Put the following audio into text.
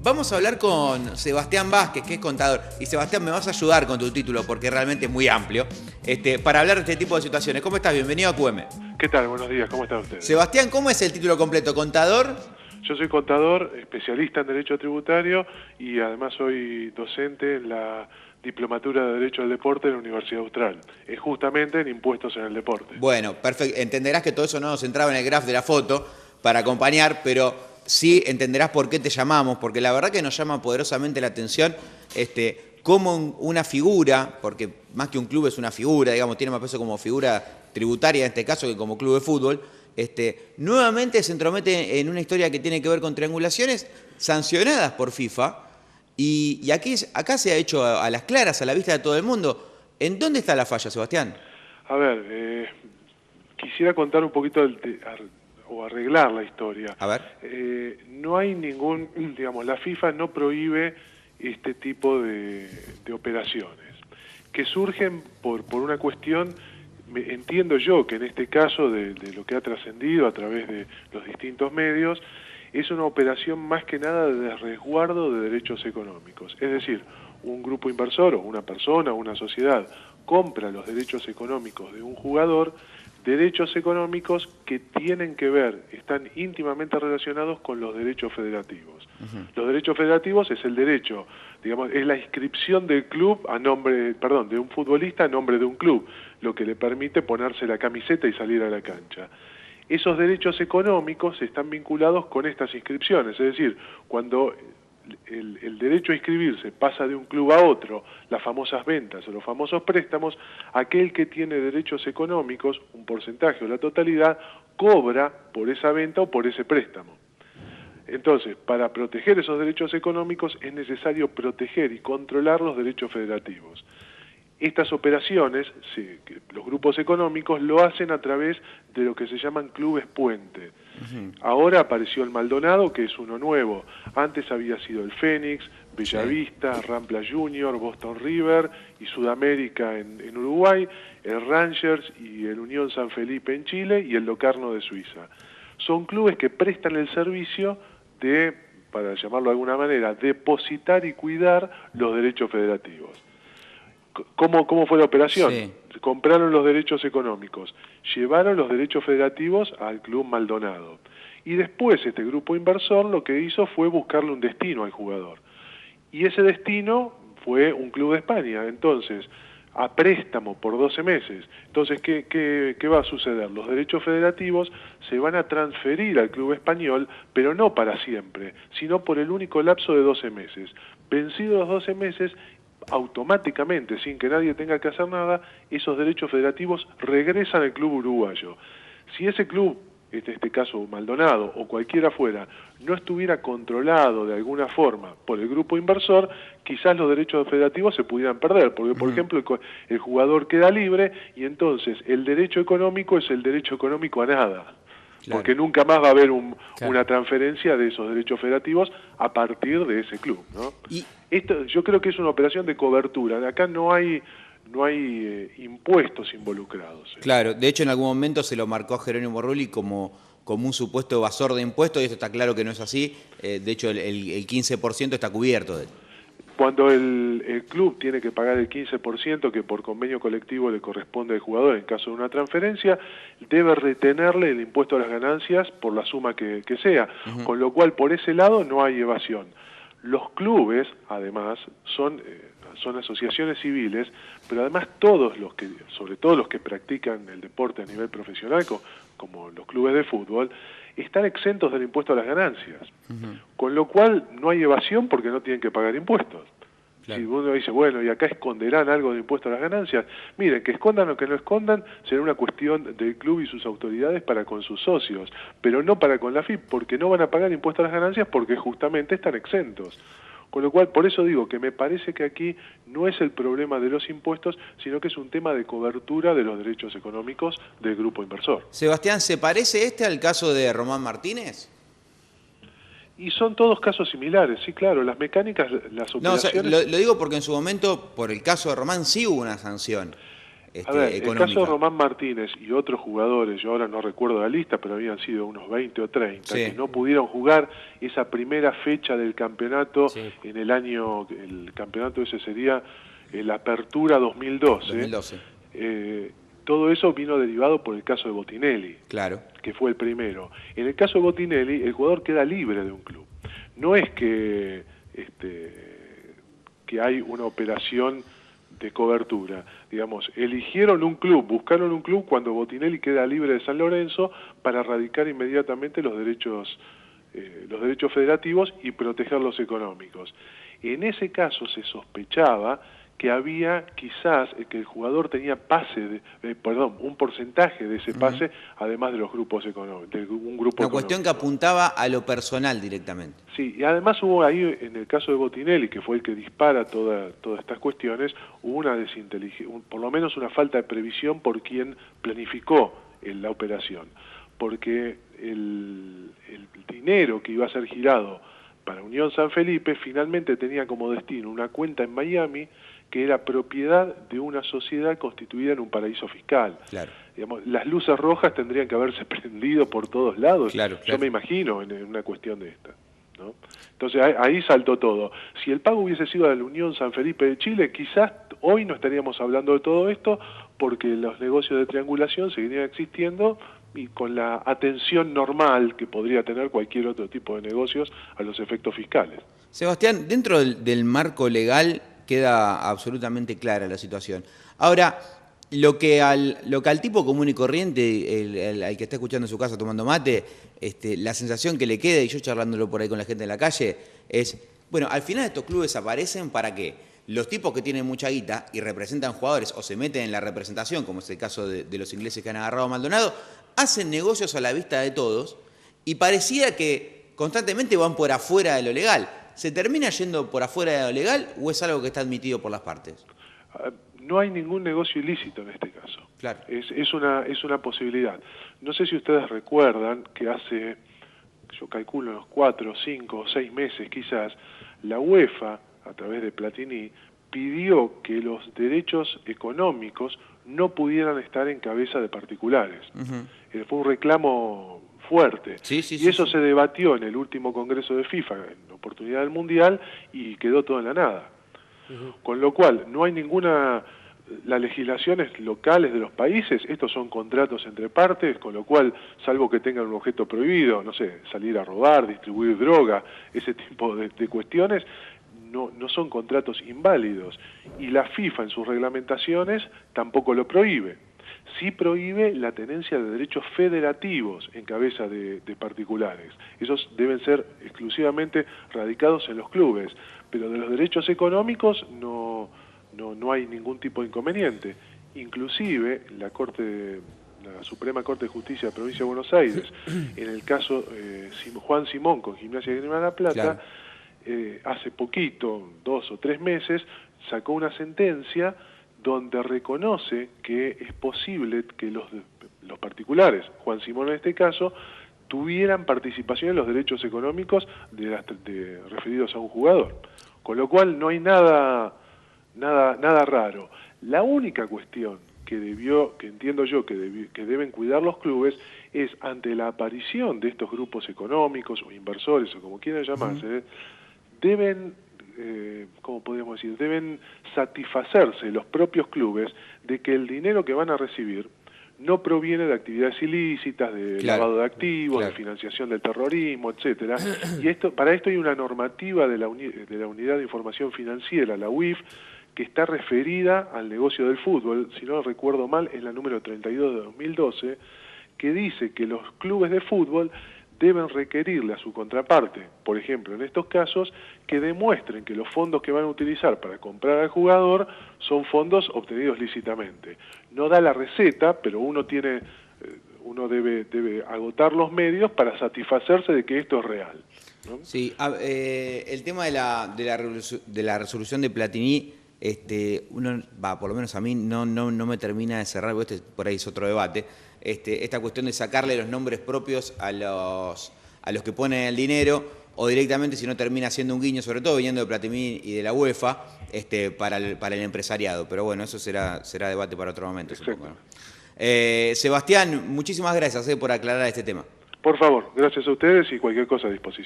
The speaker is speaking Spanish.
Vamos a hablar con Sebastián Vázquez, que es contador. Y Sebastián, me vas a ayudar con tu título porque realmente es muy amplio, para hablar de este tipo de situaciones. ¿Cómo estás? Bienvenido a QM. ¿Qué tal? Buenos días, ¿cómo están ustedes? Sebastián, ¿cómo es el título completo? ¿Contador? Yo soy contador, especialista en Derecho Tributario y además soy docente en la Diplomatura de Derecho al Deporte de la Universidad Austral, justamente en Impuestos en el Deporte. Bueno, perfecto. Entenderás que todo eso no nos entraba en el graph de la foto para acompañar, pero sí entenderás por qué te llamamos, porque la verdad que nos llama poderosamente la atención cómo una figura, porque más que un club es una figura, digamos, tiene más peso como figura tributaria en este caso que como club de fútbol, nuevamente se entromete en una historia que tiene que ver con triangulaciones sancionadas por FIFA, y acá se ha hecho a las claras, a la vista de todo el mundo. ¿En dónde está la falla, Sebastián? A ver, quisiera contar un poquito o arreglar la historia. A ver. No hay ningún, digamos, la FIFA no prohíbe este tipo de operaciones, que surgen por una cuestión. Entiendo yo que en este caso de lo que ha trascendido a través de los distintos medios, es una operación más que nada de resguardo de derechos económicos. Es decir, un grupo inversor o una persona o una sociedad compra los derechos económicos de un jugador, derechos económicos que tienen que ver, están íntimamente relacionados con los derechos federativos. Los derechos federativos es el derecho, digamos, es la inscripción del club a nombre, perdón, de un futbolista a nombre de un club, lo que le permite ponerse la camiseta y salir a la cancha. Esos derechos económicos están vinculados con estas inscripciones, es decir, cuando el derecho a inscribirse pasa de un club a otro, las famosas ventas o los famosos préstamos, aquel que tiene derechos económicos, un porcentaje o la totalidad, cobra por esa venta o por ese préstamo. Entonces, para proteger esos derechos económicos es necesario proteger y controlar los derechos federativos. Estas operaciones, los grupos económicos lo hacen a través de lo que se llaman clubes puente. Ahora apareció el Maldonado, que es uno nuevo. Antes había sido el Fénix, Bellavista, Rampla Junior, Boston River y Sudamérica en Uruguay, el Rangers y el Unión San Felipe en Chile y el Locarno de Suiza. Son clubes que prestan el servicio de, para llamarlo de alguna manera, depositar y cuidar los derechos federativos. ¿Cómo fue la operación? Sí. Compraron los derechos económicos, llevaron los derechos federativos al Club Maldonado. Y después este grupo inversor lo que hizo fue buscarle un destino al jugador. Y ese destino fue un club de España. Entonces, a préstamo por 12 meses. Entonces, ¿qué va a suceder? Los derechos federativos se van a transferir al club español, pero no para siempre, sino por el único lapso de 12 meses. Vencidos los 12 meses, automáticamente, sin que nadie tenga que hacer nada, esos derechos federativos regresan al club uruguayo. Si ese club, en este caso Maldonado o cualquiera fuera, no estuviera controlado de alguna forma por el grupo inversor, quizás los derechos federativos se pudieran perder, porque por ejemplo el jugador queda libre y entonces el derecho económico es el derecho económico a nada. Claro. Porque nunca más va a haber una transferencia de esos derechos federativos a partir de ese club, ¿no? Esto, yo creo que es una operación de cobertura. De acá no hay impuestos involucrados. Claro, de hecho en algún momento se lo marcó a Jerónimo Rulli como un supuesto evasor de impuestos, y esto está claro que no es así. De hecho el 15% está cubierto de él. Cuando el club tiene que pagar el 15% que por convenio colectivo le corresponde al jugador en caso de una transferencia, debe retenerle el impuesto a las ganancias por la suma que sea, con lo cual por ese lado no hay evasión. Los clubes, además, son asociaciones civiles, pero además todos los que, sobre todo los que practican el deporte a nivel profesional, como los clubes de fútbol, están exentos del impuesto a las ganancias. Con lo cual no hay evasión porque no tienen que pagar impuestos. Claro. Si uno dice, bueno, y acá esconderán algo de impuesto a las ganancias, miren, que escondan o que no escondan, será una cuestión del club y sus autoridades para con sus socios, pero no para con la FIP, porque no van a pagar impuesto a las ganancias porque justamente están exentos. Con lo cual, por eso digo que me parece que aquí no es el problema de los impuestos, sino que es un tema de cobertura de los derechos económicos del grupo inversor. Sebastián, ¿se parece al caso de Román Martínez? Y son todos casos similares, sí, claro, las mecánicas, las operaciones... No, o sea, lo digo porque en su momento, por el caso de Román, sí hubo una sanción. A ver, el económica. caso de Román Martínez y otros jugadores, yo ahora no recuerdo la lista, pero habían sido unos 20 o 30, Sí. que no pudieron jugar esa primera fecha del campeonato en el año, el campeonato ese sería la Apertura 2012. Todo eso vino derivado por el caso de Botinelli, claro, que fue el primero. En el caso de Botinelli, el jugador queda libre de un club. No es que hay una operación de cobertura. Digamos, eligieron un club, buscaron un club cuando Botinelli queda libre de San Lorenzo para erradicar inmediatamente los derechos federativos y proteger los económicos. En ese caso se sospechaba que había quizás que el jugador tenía un porcentaje de ese pase, además de los grupos económicos, de un grupo una cuestión que apuntaba a lo personal directamente. Sí, y además hubo ahí, en el caso de Botinelli, que fue el que dispara todas estas cuestiones, hubo una desinteligencia, por lo menos una falta de previsión por quien planificó la operación, porque el dinero que iba a ser girado para Unión San Felipe finalmente tenía como destino una cuenta en Miami que era propiedad de una sociedad constituida en un paraíso fiscal. Claro. Digamos, las luces rojas tendrían que haberse prendido por todos lados, claro. Yo me imagino en una cuestión de esta, ¿no? Entonces ahí saltó todo. Si el pago hubiese sido de la Unión San Felipe de Chile, quizás hoy no estaríamos hablando de todo esto, porque los negocios de triangulación seguirían existiendo y con la atención normal que podría tener cualquier otro tipo de negocios a los efectos fiscales. Sebastián, dentro del marco legal queda absolutamente clara la situación. Ahora, lo que al tipo común y corriente, al que está escuchando en su casa tomando mate, la sensación que le queda, y yo charlándolo por ahí con la gente en la calle, es, bueno, al final estos clubes aparecen para que los tipos que tienen mucha guita y representan jugadores o se meten en la representación, como es el caso de los ingleses que han agarrado a Maldonado, hacen negocios a la vista de todos y parecía que constantemente van por afuera de lo legal. ¿Se termina yendo por afuera de lo legal o es algo que está admitido por las partes? No hay ningún negocio ilícito en este caso. Claro. Es una posibilidad. No sé si ustedes recuerdan que hace, yo calculo, unos 4, 5 o 6 meses quizás, la UEFA, a través de Platini, pidió que los derechos económicos no pudieran estar en cabeza de particulares. Fue un reclamo fuerte. Y eso se debatió en el último Congreso de FIFA, en oportunidad del Mundial, y quedó todo en la nada. Con lo cual, no hay ninguna... Las legislaciones locales de los países, estos son contratos entre partes, con lo cual, salvo que tengan un objeto prohibido, no sé, salir a robar, distribuir droga, ese tipo de cuestiones, no son contratos inválidos. Y la FIFA en sus reglamentaciones tampoco lo prohíbe. Sí prohíbe la tenencia de derechos federativos en cabeza de particulares. Esos deben ser exclusivamente radicados en los clubes, pero de los derechos económicos no hay ningún tipo de inconveniente. Inclusive la Suprema Corte de Justicia de la Provincia de Buenos Aires, en el caso Juan Simón con Gimnasia de Grima de la Plata, claro, hace poquito, 2 o 3 meses, sacó una sentencia donde reconoce que es posible que los particulares, Juan Simón en este caso, tuvieran participación en los derechos económicos referidos a un jugador. Con lo cual no hay nada raro. La única cuestión que entiendo yo que deben cuidar los clubes es, ante la aparición de estos grupos económicos o inversores o como quieran llamarse, deben, ¿cómo podríamos decir? Deben satisfacerse los propios clubes de que el dinero que van a recibir no proviene de actividades ilícitas, de lavado de activos, de financiación del terrorismo, etcétera. Y para esto hay una normativa de la Unidad de Información Financiera, la UIF, que está referida al negocio del fútbol, si no recuerdo mal, es la número 32 de 2012, que dice que los clubes de fútbol deben requerirle a su contraparte, por ejemplo, en estos casos, que demuestren que los fondos que van a utilizar para comprar al jugador son fondos obtenidos lícitamente. No da la receta, pero uno debe agotar los medios para satisfacerse de que esto es real, ¿no? Sí, el tema de la resolución de Platini, por lo menos a mí no me termina de cerrar, porque por ahí es otro debate, esta cuestión de sacarle los nombres propios a los que ponen el dinero o directamente si no termina siendo un guiño, sobre todo viniendo de Platini y de la UEFA, para el empresariado. Pero bueno, eso será debate para otro momento, supongo, ¿no? Sebastián, muchísimas gracias por aclarar este tema. Por favor, gracias a ustedes y cualquier cosa a disposición.